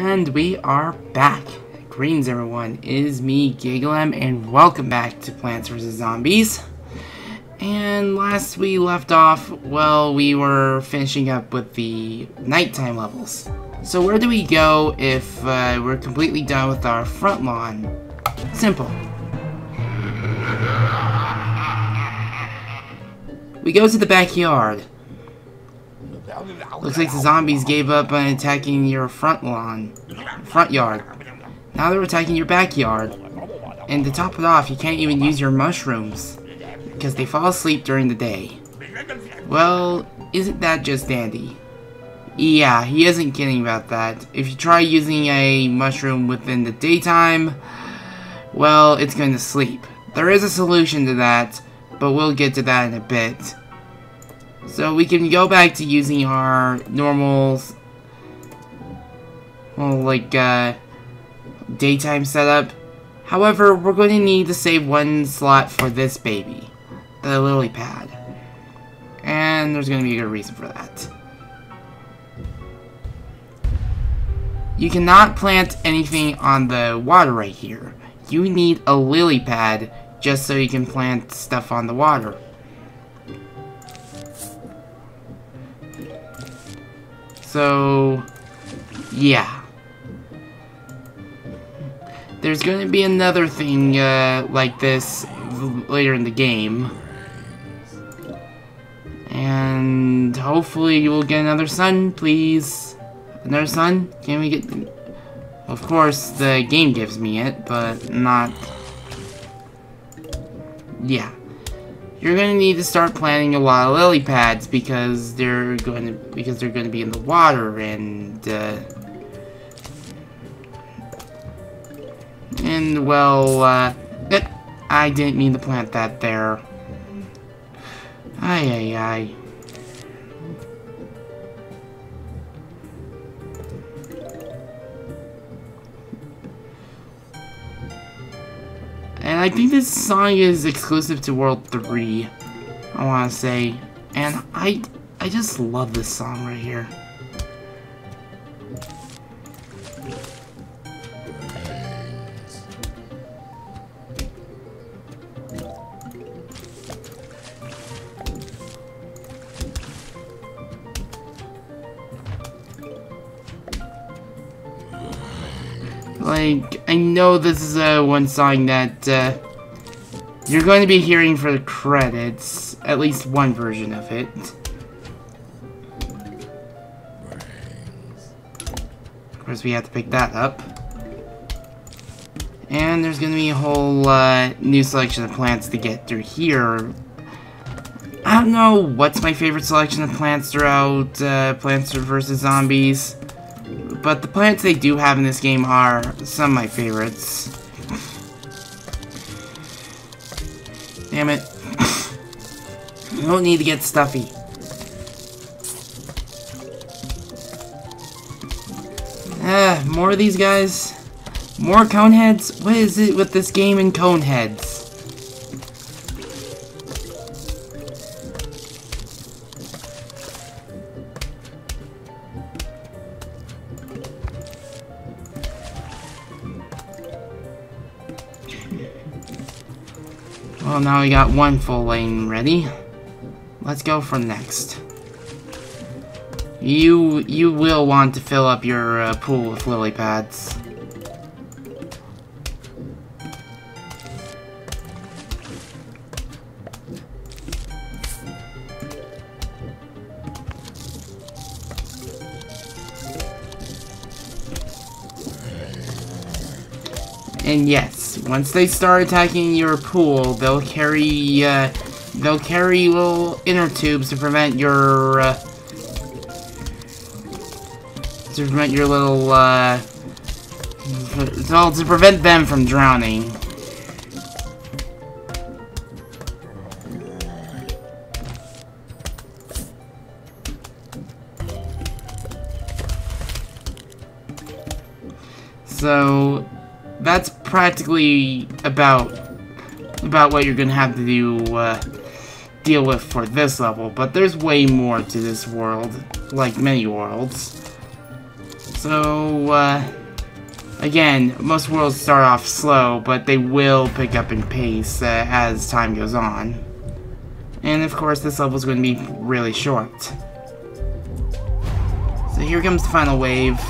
And we are back. Greetings everyone, it is me, Gigalem, and welcome back to Plants vs. Zombies. And last we left off, well, we were finishing up with the nighttime levels. So where do we go if we're completely done with our front lawn? Simple. We go to the backyard. Looks like the zombies gave up on attacking your front yard. Now they're attacking your backyard. And to top it off, you can't even use your mushrooms, because they fall asleep during the day. Well, isn't that just dandy? Yeah, he isn't kidding about that. If you try using a mushroom within the daytime, well, it's going to sleep. There is a solution to that, but we'll get to that in a bit. So we can go back to using our normal, well, daytime setup. However, we're going to need to save one slot for this baby, the lily pad. And there's going to be a good reason for that. You cannot plant anything on the water right here. You need a lily pad just so you can plant stuff on the water. So, yeah. There's going to be another thing like this later in the game. And hopefully you will get another son, please. Another son? Can we get... Of course, the game gives me it, but not... Yeah. You're gonna need to start planting a lot of lily pads because they're going to be in the water, and well, I didn't mean to plant that there. Ay. And I think this song is exclusive to World 3, I want to say. And I just love this song right here. Like, I know this is one song that you're going to be hearing for the credits, at least one version of it. Of course, we have to pick that up. And there's going to be a whole new selection of plants to get through here. I don't know what's my favorite selection of plants throughout Plants vs. Zombies. But the plants they do have in this game are some of my favorites. Damn it. You don't need to get stuffy. More of these guys. More cone heads? What is it with this game and cone heads? Well, now we got one full lane ready. Let's go for next. You will want to fill up your pool with lily pads. And yes, once they start attacking your pool, they'll carry little inner tubes to prevent your to prevent them from drowning. So that's practically about what you're gonna have to do deal with for this level, but there's way more to this world, like many worlds. So, again, most worlds start off slow, but they will pick up in pace as time goes on. And of course, this level is going to be really short. So here comes the final wave.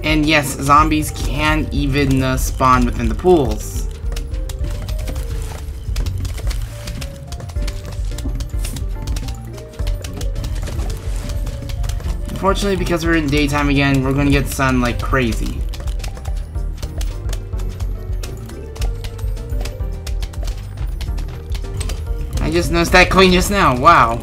And yes, zombies can even spawn within the pools. Unfortunately, because we're in daytime again, we're going to get sun like crazy. I just noticed that coin just now. Wow.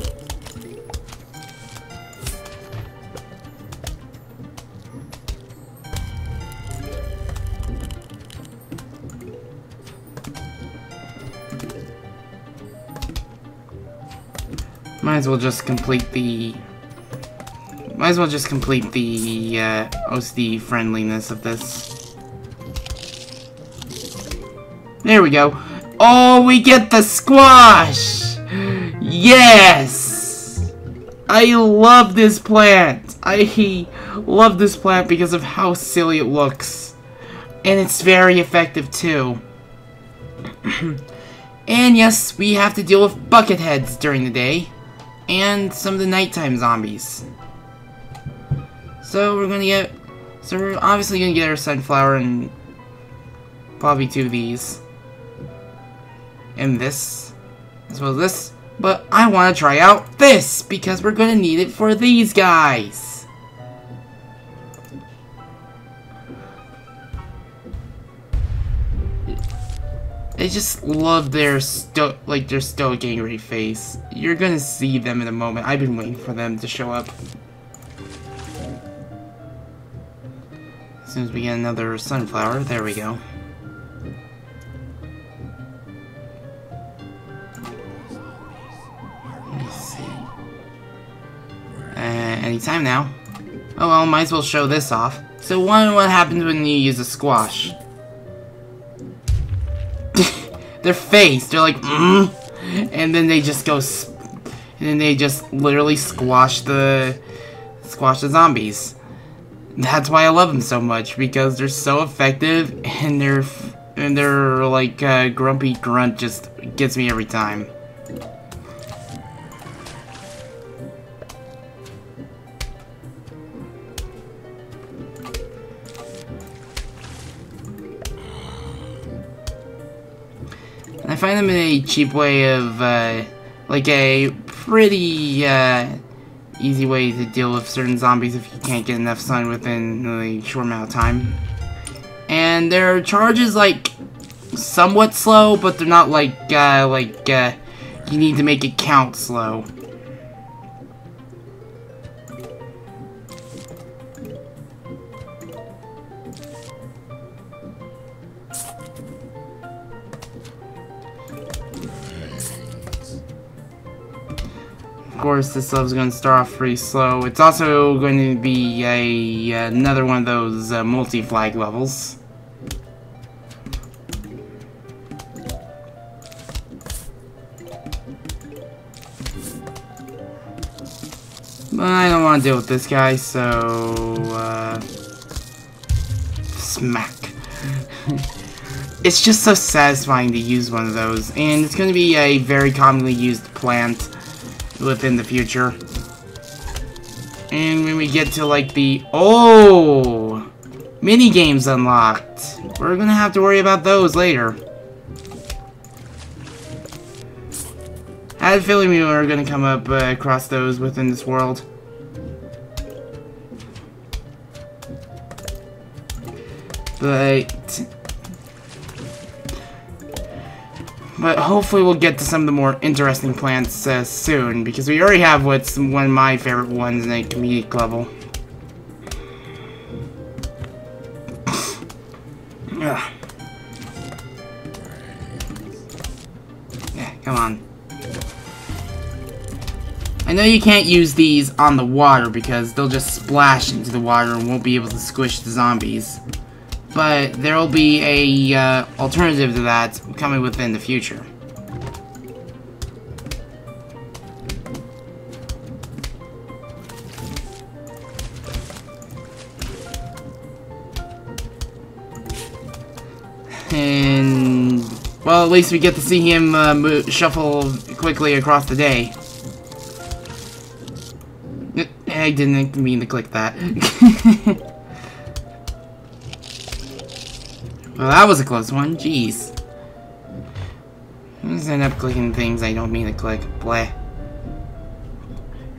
Might as well just complete the OCD friendliness of this. There we go. Oh, we get the squash! Yes! I love this plant. I love this plant because of how silly it looks. And it's very effective too. And yes, we have to deal with bucket heads during the day. And some of the nighttime zombies. So we're obviously gonna get our sunflower and probably 2 of these. And this, as well as this. But I want to try out this, because we're gonna need it for these guys. I just love their stoic angry face. You're gonna see them in a moment. I've been waiting for them to show up. As soon as we get another sunflower, there we go. Let's see. Anytime now. Oh well, might as well show this off. So what happens when you use a squash? Their face, they're like, and then they just go, and then they just literally squash the zombies. That's why I love them so much, because they're so effective, and their like grumpy grunt just gets me every time. I find them in a cheap way of, like a pretty, easy way to deal with certain zombies if you can't get enough sun within a short amount of time. And their charge is, like, somewhat slow, but they're not like, you need to make it count slow. Of course, this level's going to start off pretty slow. It's also going to be another one of those multi-flag levels. But I don't want to deal with this guy, so smack. It's just so satisfying to use one of those, and it's going to be a very commonly used plant within the future. And when we get to like the mini games unlocked, we're gonna have to worry about those later. I had a feeling we were gonna come up across those within this world. But hopefully we'll get to some of the more interesting plants soon, because we already have what's one of my favorite ones in a comedic level. Yeah, come on. I know you can't use these on the water because they'll just splash into the water and won't be able to squish the zombies. But there will be a alternative to that coming within the future. And, well, at least we get to see him shuffle quickly across the day. I didn't mean to click that. Well, that was a close one. Jeez. I just end up clicking things I don't mean to click. Bleh.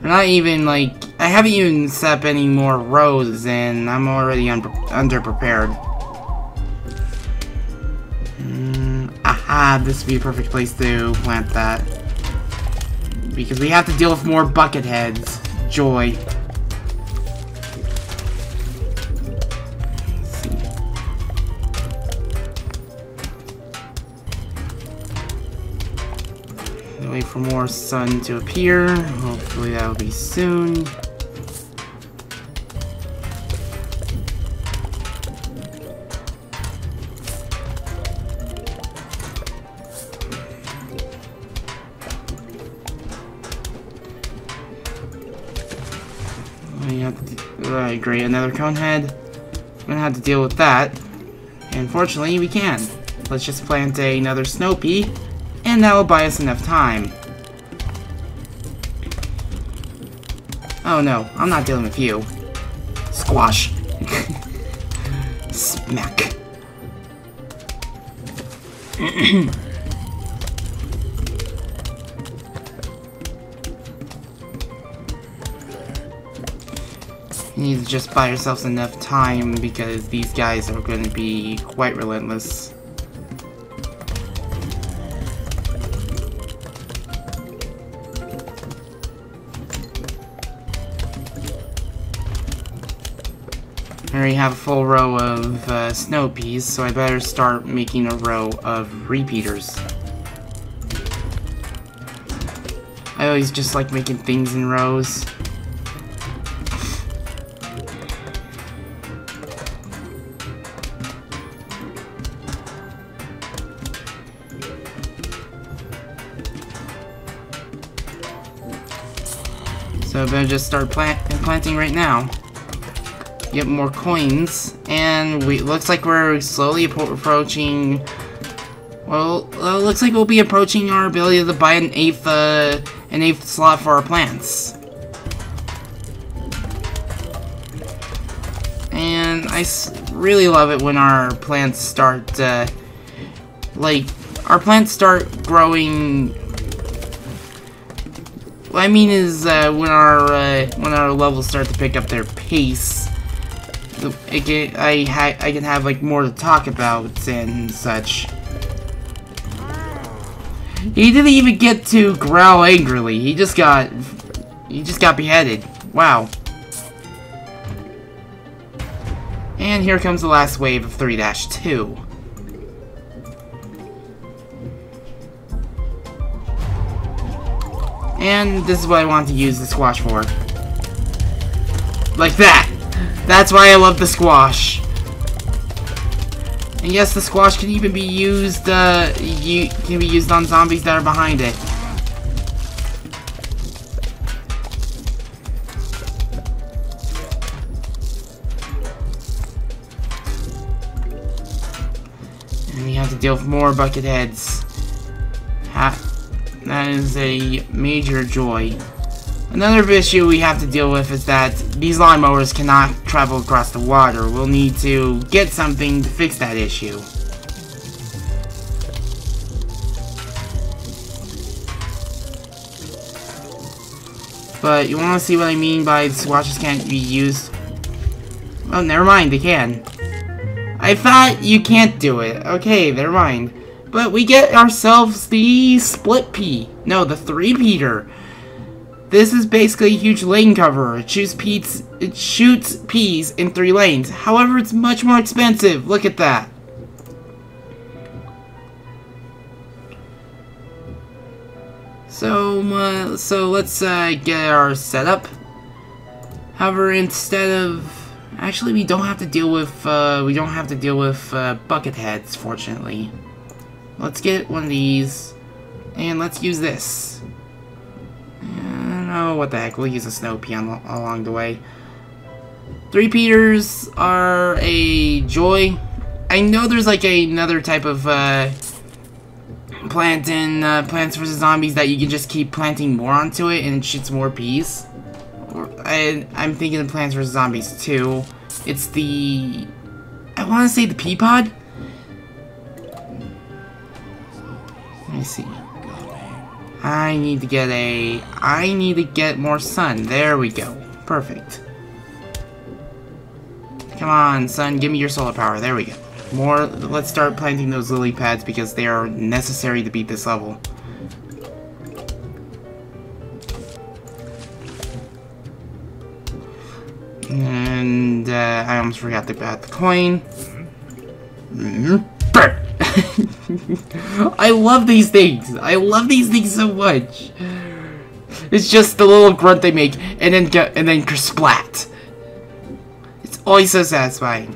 We're not even, like... I haven't even set up any more rows, and I'm already underprepared. Aha! This would be a perfect place to plant that. Because we have to deal with more bucket heads. Joy. Wait for more sun to appear. Hopefully that'll be soon. Great, another cone head. I'm gonna have to deal with that. And fortunately, we can. Let's just plant another snow pea. And that will buy us enough time. Oh no, I'm not dealing with you. Squash. Smack. We need to just buy ourselves enough time because these guys are going to be quite relentless. I already have a full row of snow peas, so I better start making a row of repeaters. I always just like making things in rows. So I better just start planting right now. Get more coins, and looks like we're slowly approaching. Well, looks like we'll be approaching our ability to buy an eighth slot for our plants. And I really love it when our plants start, our plants start growing. What I mean is, when our levels start to pick up their pace, I can have like more to talk about and such. He didn't even get to growl angrily. He just got beheaded. Wow. And here comes the last wave of 3-2. And this is what I want to use the squash for. Like that! That's why I love the squash. And yes, the squash can even be used, can be used on zombies that are behind it. And we have to deal with more bucket heads. That is a major joy. Another issue we have to deal with is that these lawnmowers cannot travel across the water. We'll need to get something to fix that issue. But you want to see what I mean by the squashes can't be used? Oh, never mind, they can. I thought you can't do it. Okay, never mind. But we get ourselves the split pea. No, the 3-peater. This is basically a huge lane cover. It shoots peas in 3 lanes. However, it's much more expensive. Look at that. So let's get our setup. However, instead of actually, we don't have to deal with bucket heads. Fortunately, let's get one of these, and let's use this. Oh, what the heck, we'll use a snow pea along the way. 3-peaters are a joy. I know there's like another type of plant in Plants vs. Zombies that you can just keep planting more onto it and it shoots more peas. I'm thinking of Plants vs. Zombies 2. It's the... I want to say the pea pod? Let me see. I need to get more sun. There we go. Perfect. Come on, sun, give me your solar power. There we go. Let's start planting those lily pads because they are necessary to beat this level. And, I almost forgot about the coin. I love these things! I love these things so much! It's just the little grunt they make, and then kersplat! It's always so satisfying.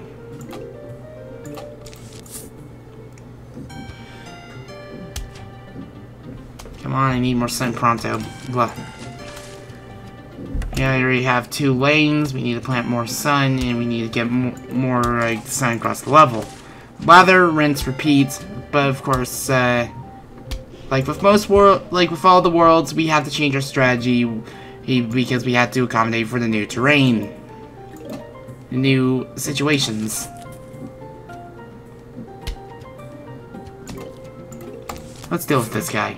Come on, I need more sun pronto. Blah. Yeah, I already have 2 lanes, we need to plant more sun, and we need to get more sun across the level. Lather, rinse, repeat, but of course, like with all the worlds, we have to change our strategy because we have to accommodate for the new terrain, the new situations. Let's deal with this guy.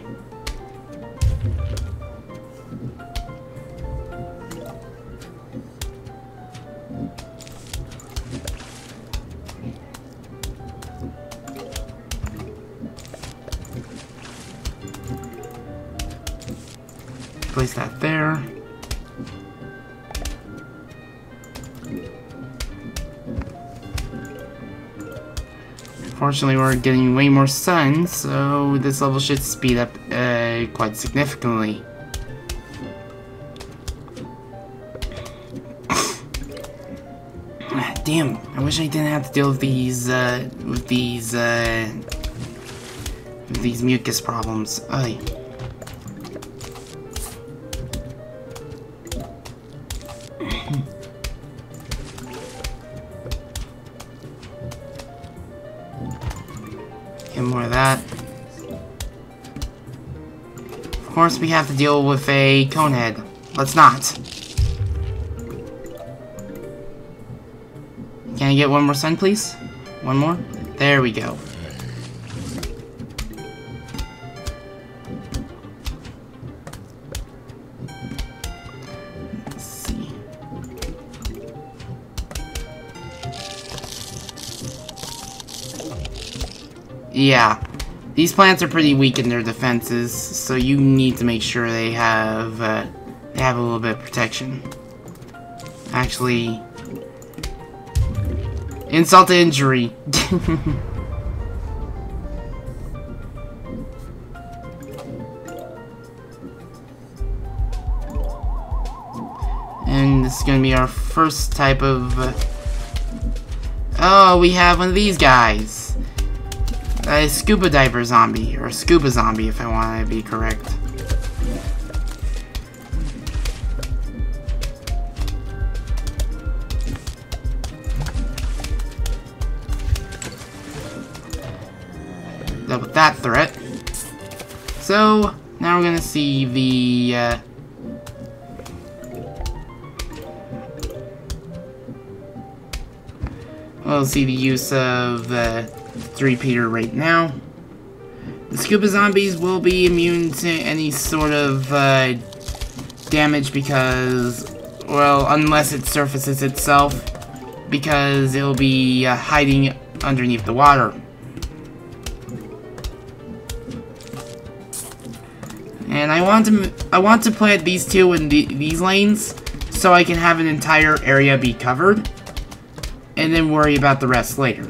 Place that there. Fortunately, we're getting way more sun, so this level should speed up quite significantly. Damn! I wish I didn't have to deal with these mucus problems. Aye. Get more of that. Of course, we have to deal with a conehead. Let's not. Can I get one more sun, please? One more? There we go. Let's see. Yeah, these plants are pretty weak in their defenses, so you need to make sure they have a little bit of protection. Actually, insult to injury. And this is gonna be our first type of. Oh, we have one of these guys. A scuba diver zombie, or a scuba zombie if I want to be correct. Dealt with that threat. So, now we're gonna see the, we'll see the use of, 3-peater right now. The scuba zombies will be immune to any sort of damage because, well, unless it surfaces itself, because it'll be hiding underneath the water. And I want to plant these 2 in these lanes so I can have an entire area be covered, and then worry about the rest later.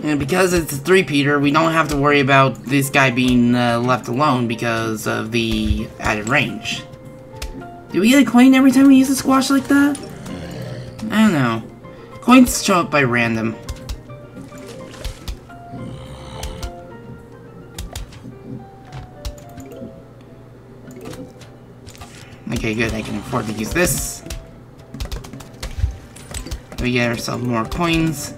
And because it's a 3-peater, we don't have to worry about this guy being left alone because of the added range. Do we get a coin every time we use a squash like that? I don't know. Coins show up by random. Okay, good. I can afford to use this. We get ourselves more coins.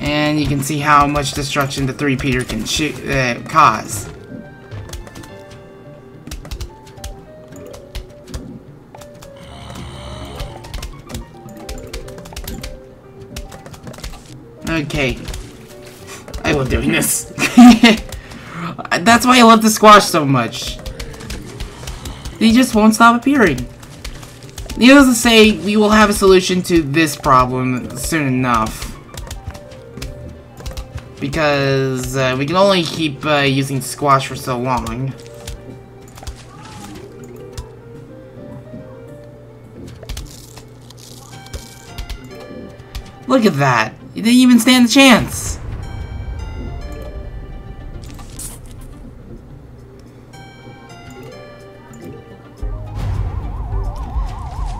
And you can see how much destruction the three-peater can cause. Okay. I love doing this. That's why I love the squash so much. They just won't stop appearing. Needless to say, we will have a solution to this problem soon enough. Because we can only keep using squash for so long. Look at that! You didn't even stand a chance!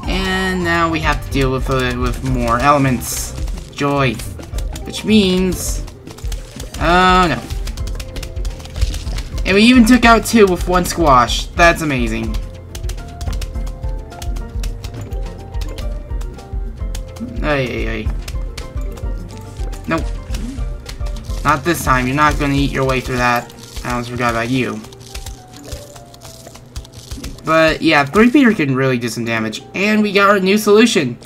And now we have to deal with more elements. Joy. Which means... oh no. And we even took out 2 with 1 squash. That's amazing. Ay. Nope. Not this time. You're not gonna eat your way through that. I almost forgot about you. But yeah, three-peater can really do some damage. And we got our new solution.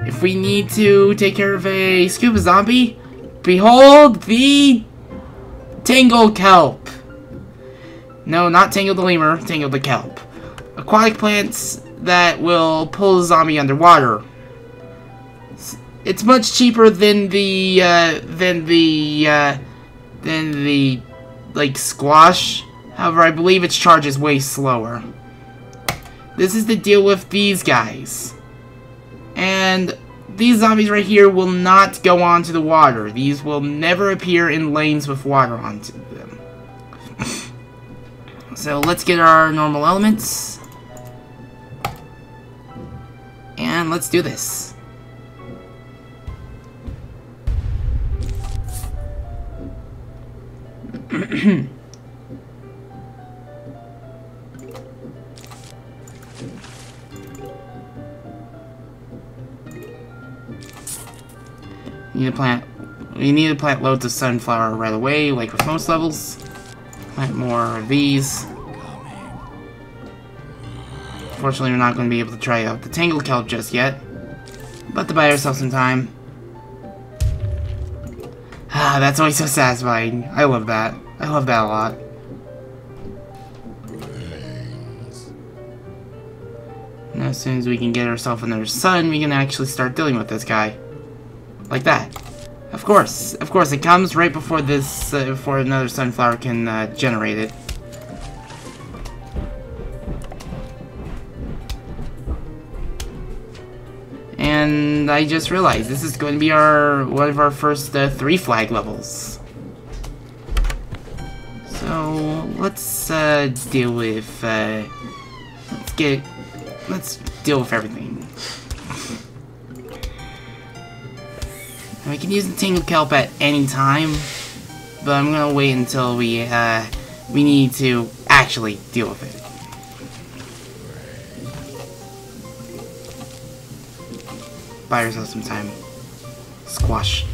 If we need to take care of a scuba zombie, behold the Tangle Kelp. No, not Tangle the Lemur, Tangle the Kelp. Aquatic plants that will pull the zombie underwater. It's much cheaper than the like squash. However, I believe its charge is way slower. This is to deal with these guys. And these zombies right here will not go onto the water. These will never appear in lanes with water onto them. So let's get our normal elements. And let's do this. We need to plant loads of sunflower right away, like with most levels. Plant more of these. Fortunately, we're not going to be able to try out the Tangle Kelp just yet. But to buy ourselves some time. Ah, that's always so satisfying. I love that. I love that a lot. And as soon as we can get ourselves another sun, we can actually start dealing with this guy. Like that. Of course, it comes right before this, before another sunflower can generate it. And I just realized this is going to be one of our first 3 flag levels. So let's deal with let's deal with everything. And we can use the Tangle Kelp at any time, but I'm gonna wait until we need to actually deal with it. Buy ourselves some time. Squash.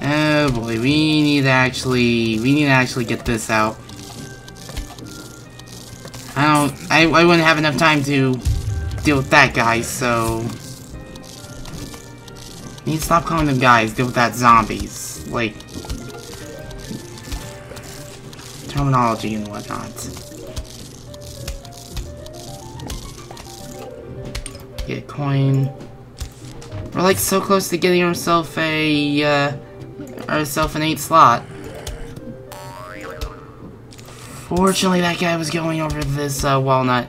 Oh boy, we need to actually get this out. I wouldn't have enough time to deal with that guy, so I need to stop calling them guys, deal with that zombies. Like terminology and whatnot. Get a coin. We're like so close to getting ourselves an 8 slot. Fortunately, that guy was going over this walnut.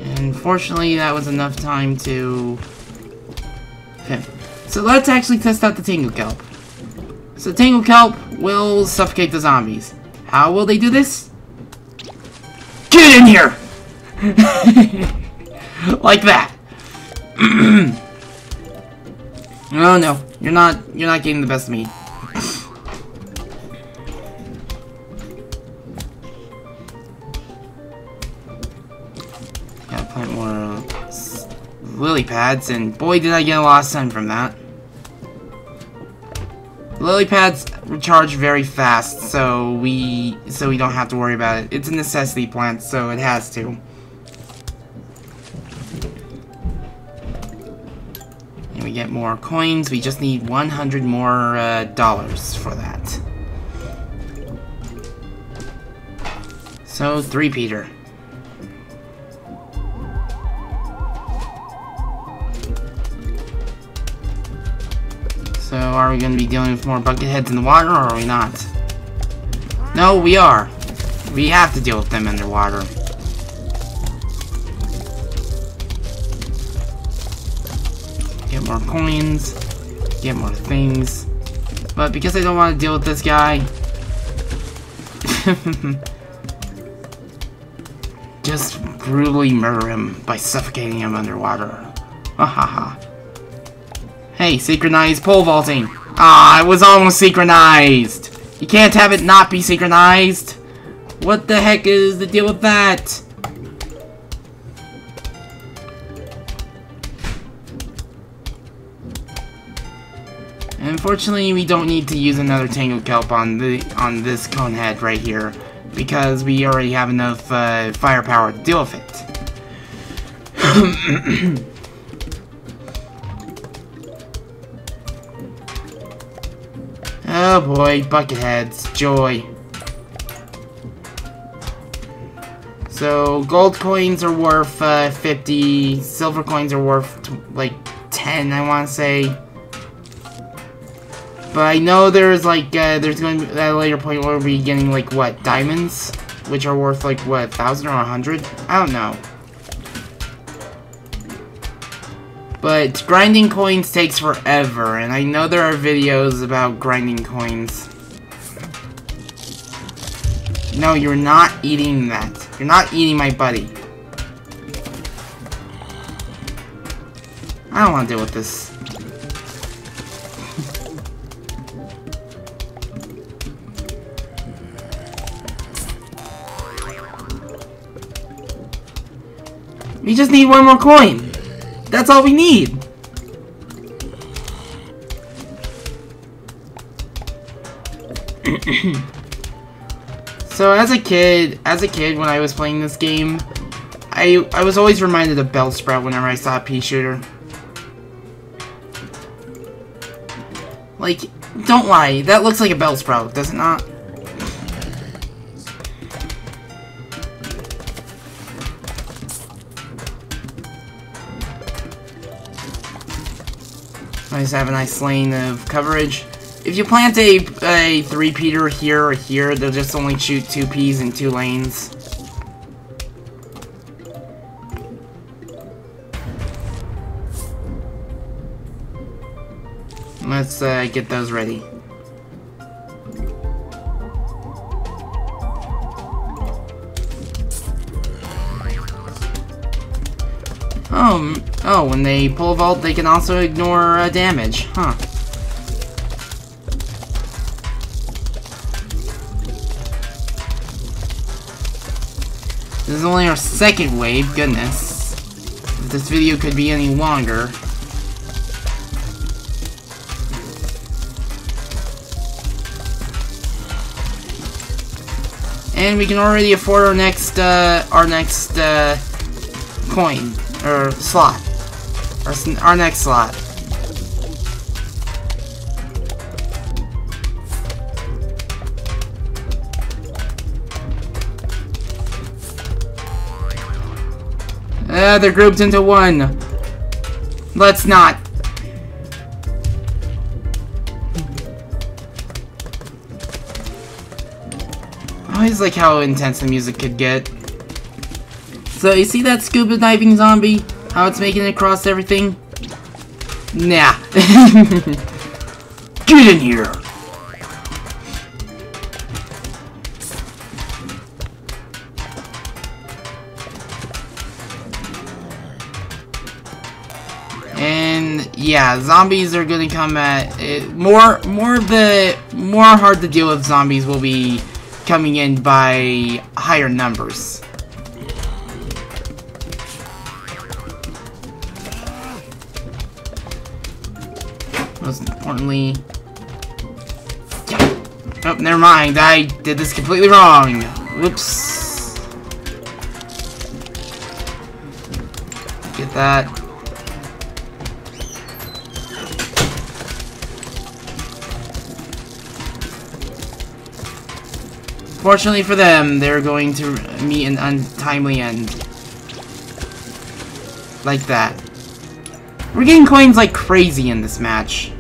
And fortunately, that was enough time to... Okay. So let's actually test out the Tangle Kelp. So Tangle Kelp will suffocate the zombies. How will they do this? Get in here! Like that. Oh no, you're not getting the best of me. Gotta plant more lily pads, and boy did I get a lot of sun from that. Lily pads recharge very fast, so we don't have to worry about it. It's a necessity plant, so it has to. And we get more coins. We just need 100 more dollars for that. So, 3-peater. So, are we going to be dealing with more bucket heads in the water, or are we not? No, we are. We have to deal with them underwater. Get more coins. Get more things. But because I don't want to deal with this guy... just brutally murder him by suffocating him underwater. Ha ha ha. Hey, synchronized pole vaulting! Ah, it was almost synchronized! You can't have it not be synchronized! What the heck is the deal with that? And unfortunately, we don't need to use another Tangle Kelp on this cone head right here, because we already have enough firepower to deal with it. Oh boy, bucket heads, joy. So, gold coins are worth 50, silver coins are worth like 10, I want to say. But I know there's like, there's going to be at a later point where we'll be getting like, what, diamonds? Which are worth like, what, 1,000 or 100? I don't know. But grinding coins takes forever, and I know there are videos about grinding coins. No, you're not eating that. You're not eating my buddy. I don't want to deal with this. We just need one more coin. That's all we need. So as a kid when I was playing this game, I was always reminded of Bellsprout whenever I saw a pea shooter. Like, don't lie, that looks like a Bellsprout, does it not? I just have a nice lane of coverage. If you plant a 3-peater here or here, they'll just only shoot 2 peas in 2 lanes. Let's get those ready. Oh, when they pole vault, they can also ignore damage, huh? This is only our second wave, goodness. If this video could be any longer. And we can already afford our next coin, or slot. Our next slot. They're grouped into one. Let's not. I always like how intense the music could get. So you see that scuba diving zombie? How it's making it across everything? Nah. Get in here! And yeah, zombies are gonna come at it. More hard to deal with zombies will be coming in by higher numbers. Most importantly, oh, never mind. I did this completely wrong. Whoops. Get that. Fortunately for them, they're going to meet an untimely end. Like that. We're getting coins like crazy in this match.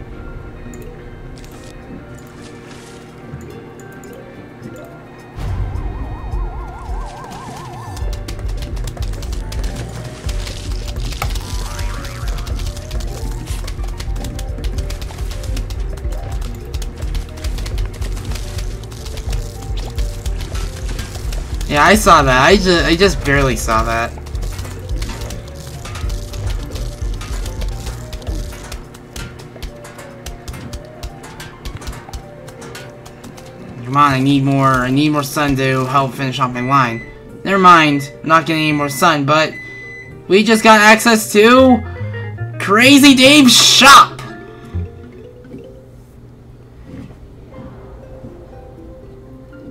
Yeah, I saw that. I just barely saw that. Come on, I need more sun to help finish off my line. Never mind, I'm not getting any more sun, but we just got access to Crazy Dave's shop!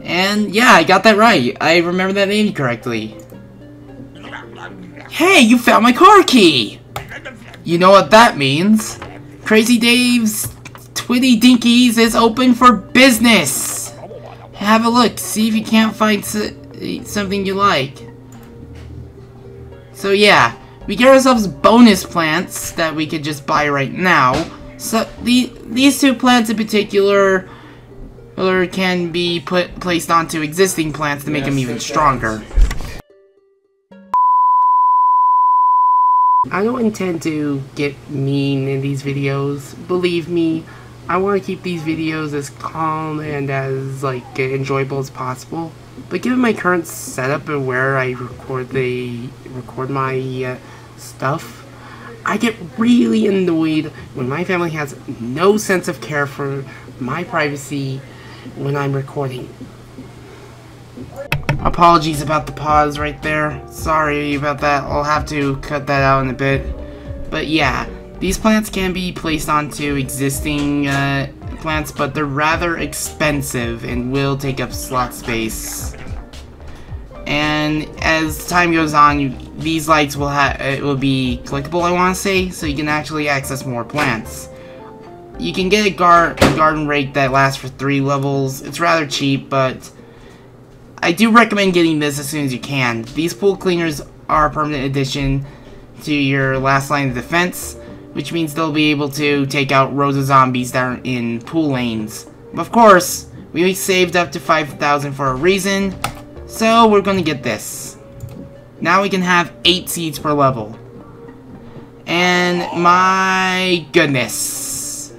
And yeah, I got that right. I remember that name correctly. Hey, you found my car key! You know what that means. Crazy Dave's Twitty Dinkies is open for business! Have a look, see if you can't find something you like. So yeah, we get ourselves bonus plants that we could just buy right now. So these two plants in particular can be placed onto existing plants to make them even stronger. I don't intend to get mean in these videos. Believe me, I want to keep these videos as calm and as enjoyable as possible. But given my current setup and where I record my stuff, I get really annoyed when my family has no sense of care for my privacy when I'm recording. Apologies about the pause right there. Sorry about that. I'll have to cut that out in a bit. But yeah, these plants can be placed onto existing plants, but they're rather expensive and will take up slot space. And as time goes on, these lights will be clickable, I want to say, so you can actually access more plants. You can get a garden rake that lasts for 3 levels. It's rather cheap, but I do recommend getting this as soon as you can. These pool cleaners are a permanent addition to your last line of defense, which means they'll be able to take out rows of zombies that are in pool lanes. But of course, we saved up to 5,000 for a reason, so we're gonna get this. Now we can have 8 seeds per level. And my goodness,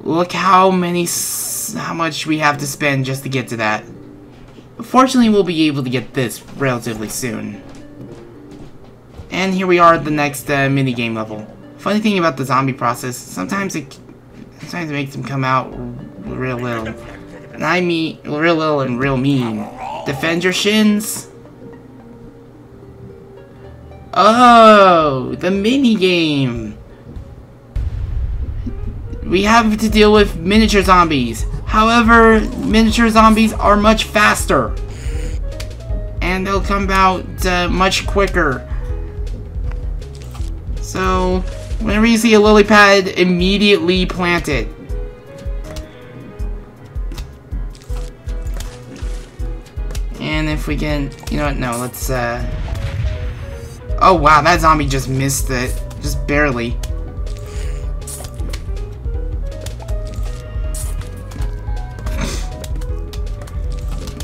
look how much we have to spend just to get to that. Fortunately, we'll be able to get this relatively soon. And here we are at the next minigame level. Funny thing about the zombie process, sometimes it makes them come out real little. And I mean real little and real mean. Defend your shins. Oh, the minigame. We have to deal with miniature zombies. However, miniature zombies are much faster. And they'll come out much quicker. So, whenever you see a lily pad, immediately plant it. And if we can, you know what, no, let's, Oh wow, that zombie just missed it. Just barely.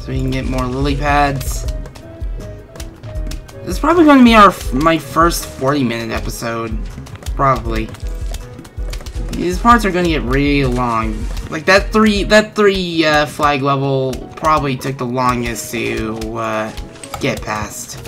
So we can get more lily pads. This is probably going to be my first 40-minute episode. Probably. These parts are going to get really long. Like that three flag level probably took the longest to get past.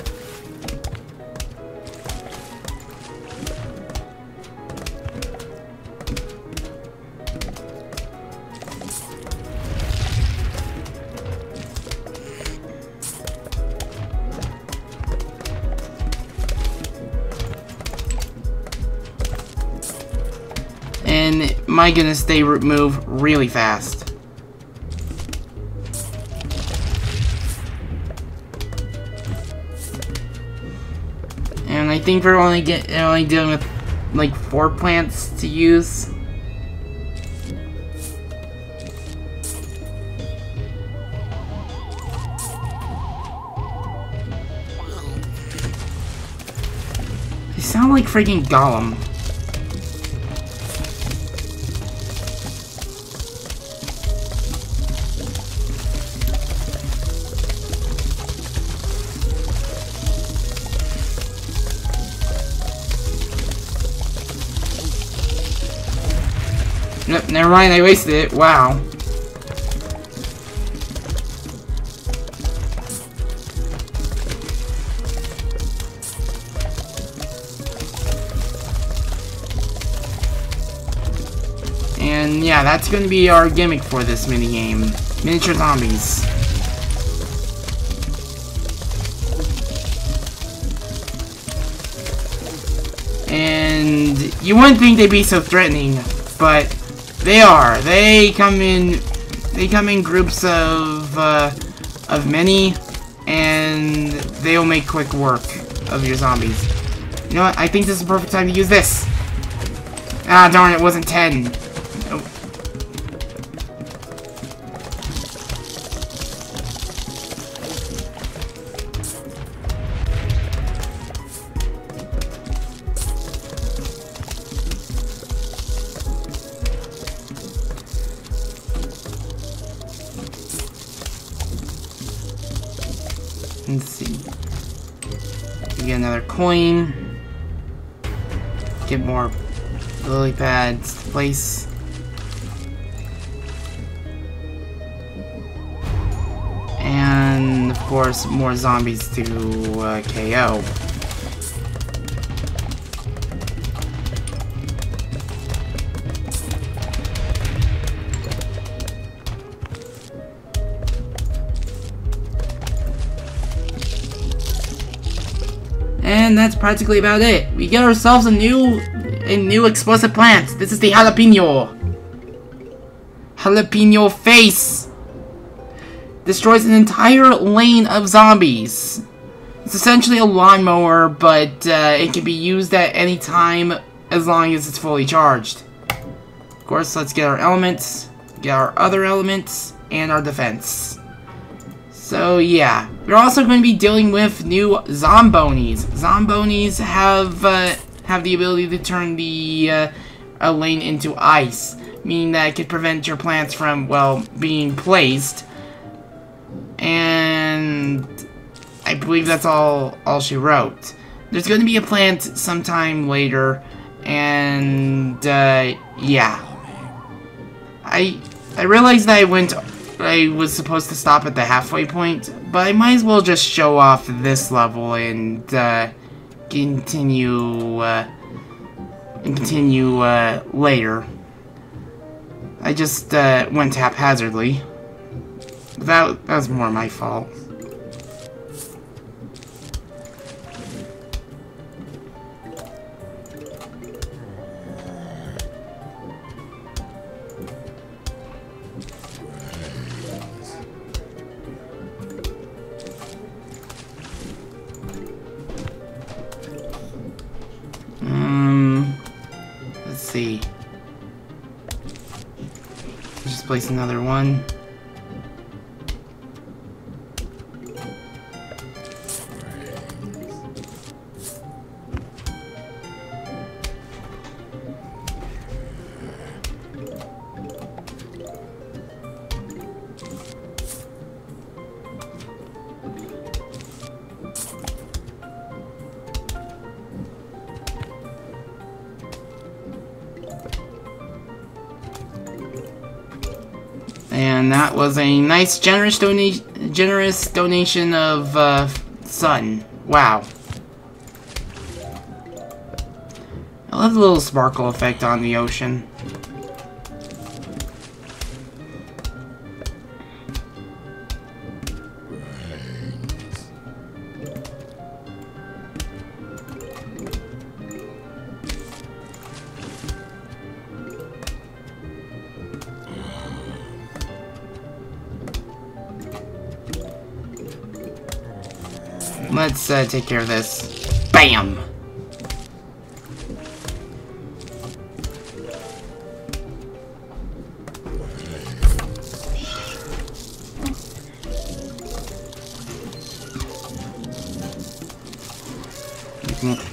And my goodness, they move really fast. And I think we're only dealing with like 4 plants to use. They sound like freaking Gollum. Nope, never mind, I wasted it. Wow. And yeah, that's going to be our gimmick for this minigame. Miniature zombies. And you wouldn't think they'd be so threatening, but they are. They come in groups of many, and they'll make quick work of your zombies. You know what? I think this is the perfect time to use this. Ah, darn, it wasn't 10. Oh. Let's see. We get another coin. Get more lily pads to place. And of course, more zombies to KO. And that's practically about it. We get ourselves a new explosive plant. This is the jalapeno. Jalapeno face. Destroys an entire lane of zombies. It's essentially a lawnmower, but it can be used at any time as long as it's fully charged. Of course, let's get our elements, get our other elements, and our defense. So yeah, we're also going to be dealing with new Zombonis. Zombonis have the ability to turn the a lane into ice, meaning that it could prevent your plants from, well, being placed. And I believe that's all she wrote. There's going to be a plant sometime later, and yeah. I realized that I was supposed to stop at the halfway point, but I might as well just show off this level and continue later. I just went haphazardly. That was more my fault. Let's see. Just place another one. And that was a nice, generous donation of sun. Wow. I love the little sparkle effect on the ocean. Let's take care of this. Bam!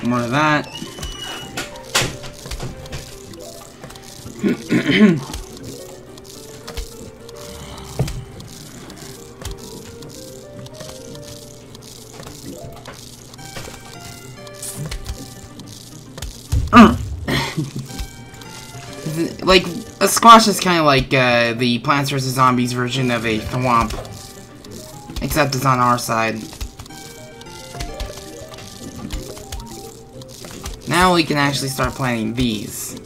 More of that. Like, a squash is kind of like the Plants vs. Zombies version of a thwomp. Except it's on our side. Now we can actually start planting these.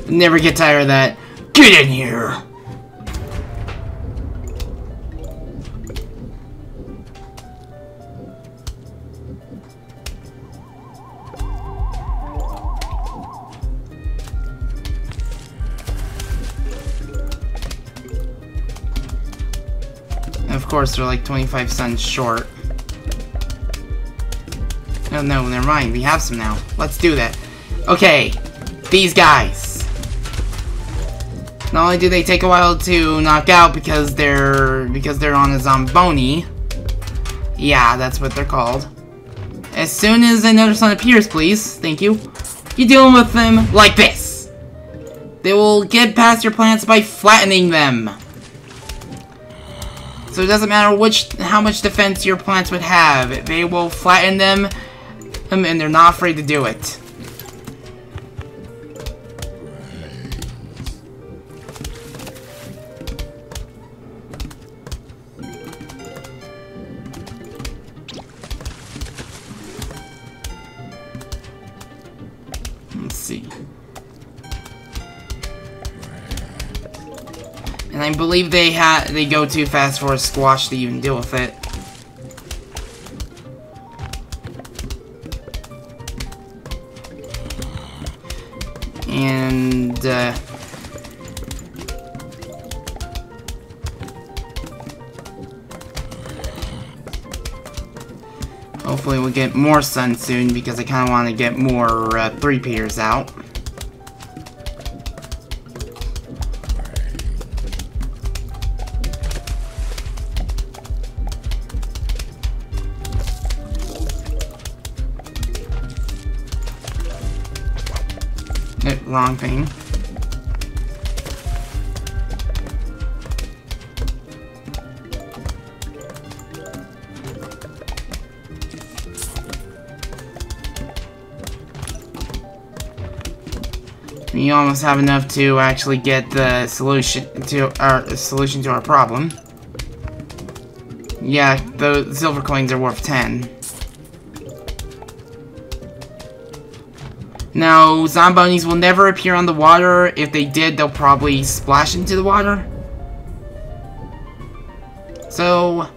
Never get tired of that. Get in here! Of course, they're like 25 cents short. Oh no, never mind. We have some now. Let's do that. Okay, these guys. Not only do they take a while to knock out because they're on a Zomboni. Yeah, that's what they're called. As soon as another sun appears, please. Thank you. You're dealing with them like this. They will get past your plants by flattening them. So it doesn't matter how much defense your plants would have. They will flatten them, and they're not afraid to do it. Let's see. And I believe they go too fast for a squash to even deal with it. And hopefully we'll get more sun soon because I kind of want to get more 3-peers out. Wrong thing. We almost have enough to actually get the solution to our problem. Yeah, the silver coins are worth 10. Now, Zombonis will never appear on the water. If they did, they'll probably splash into the water. So,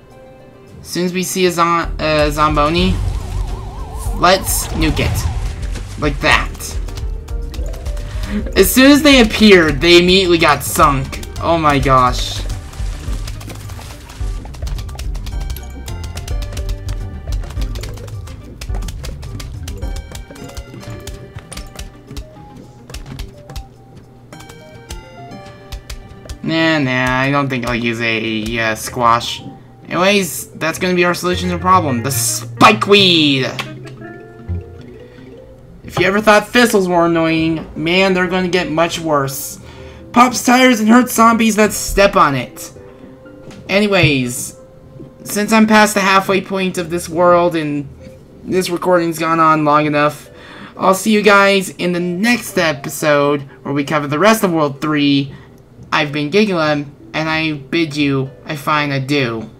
as soon as we see a Zomboni, let's nuke it. Like that. As soon as they appeared, they immediately got sunk. Oh my gosh. Nah, I don't think I'll use a squash. Anyways, that's gonna be our solution to the problem. The spikeweed! If you ever thought thistles were annoying, man, they're gonna get much worse. pops tires and hurts zombies that step on it. Anyways, since I'm past the halfway point of this world and this recording's gone on long enough, I'll see you guys in the next episode where we cover the rest of World 3. I've been Gigalem, and I bid you a fine adieu.